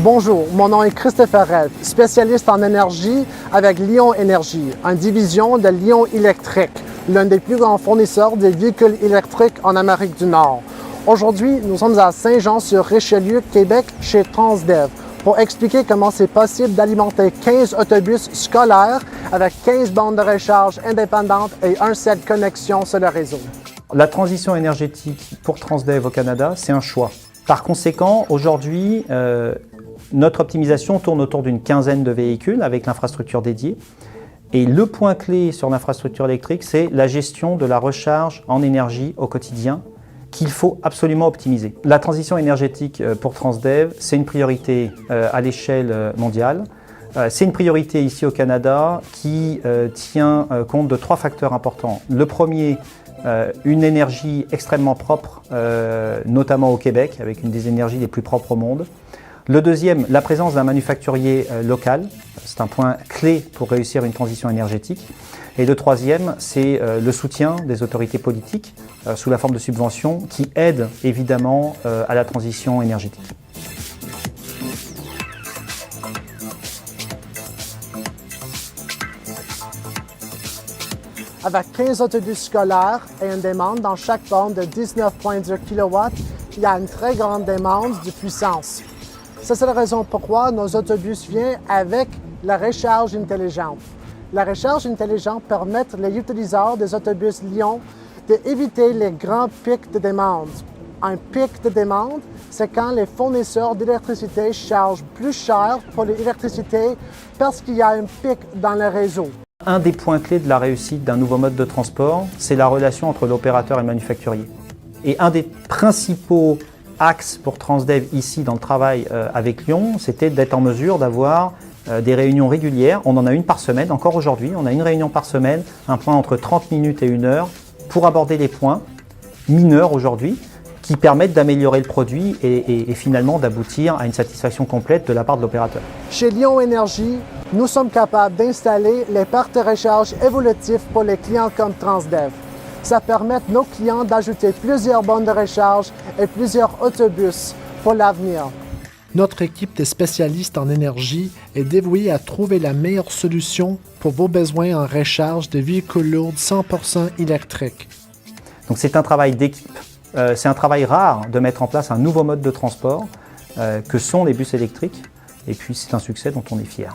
Bonjour, mon nom est Christopher Redd, spécialiste en énergie avec Lion Énergie, une division de Lion Électrique, l'un des plus grands fournisseurs de véhicules électriques en Amérique du Nord. Aujourd'hui, nous sommes à Saint-Jean-sur-Richelieu, Québec, chez Transdev, pour expliquer comment c'est possible d'alimenter 15 autobus scolaires avec 15 bornes de recharge indépendantes et un seul connexion sur le réseau. La transition énergétique pour Transdev au Canada, c'est un choix. Par conséquent, aujourd'hui, notre optimisation tourne autour d'une quinzaine de véhicules avec l'infrastructure dédiée. Et le point clé sur l'infrastructure électrique, c'est la gestion de la recharge en énergie au quotidien qu'il faut absolument optimiser. La transition énergétique pour Transdev, c'est une priorité à l'échelle mondiale. C'est une priorité ici au Canada qui tient compte de trois facteurs importants. Le premier, une énergie extrêmement propre, notamment au Québec, avec une des énergies les plus propres au monde. Le deuxième, la présence d'un manufacturier local. C'est un point clé pour réussir une transition énergétique. Et le troisième, c'est le soutien des autorités politiques sous la forme de subventions qui aident évidemment à la transition énergétique. Avec 15 autobus scolaires et une demande dans chaque borne de 19,2 kW, il y a une très grande demande de puissance. C'est la raison pourquoi nos autobus viennent avec la recharge intelligente. La recharge intelligente permet aux utilisateurs des autobus Lion d'éviter les grands pics de demande. Un pic de demande, c'est quand les fournisseurs d'électricité chargent plus cher pour l'électricité parce qu'il y a un pic dans le réseau. Un des points clés de la réussite d'un nouveau mode de transport, c'est la relation entre l'opérateur et le manufacturier. Et un des principaux axes pour Transdev ici dans le travail avec Lion, c'était d'être en mesure d'avoir des réunions régulières. On en a une par semaine, encore aujourd'hui, on a une réunion par semaine, un point entre 30 minutes et 1 heure pour aborder les points mineurs aujourd'hui qui permettent d'améliorer le produit et finalement d'aboutir à une satisfaction complète de la part de l'opérateur. Chez Lion Énergie, nous sommes capables d'installer les parcs de recharge évolutifs pour les clients comme Transdev. Ça permet à nos clients d'ajouter plusieurs bornes de recharge et plusieurs autobus pour l'avenir. Notre équipe de spécialistes en énergie est dévouée à trouver la meilleure solution pour vos besoins en recharge de véhicules lourds 100% électriques. Donc c'est un travail d'équipe, c'est un travail rare de mettre en place un nouveau mode de transport que sont les bus électriques et puis c'est un succès dont on est fier.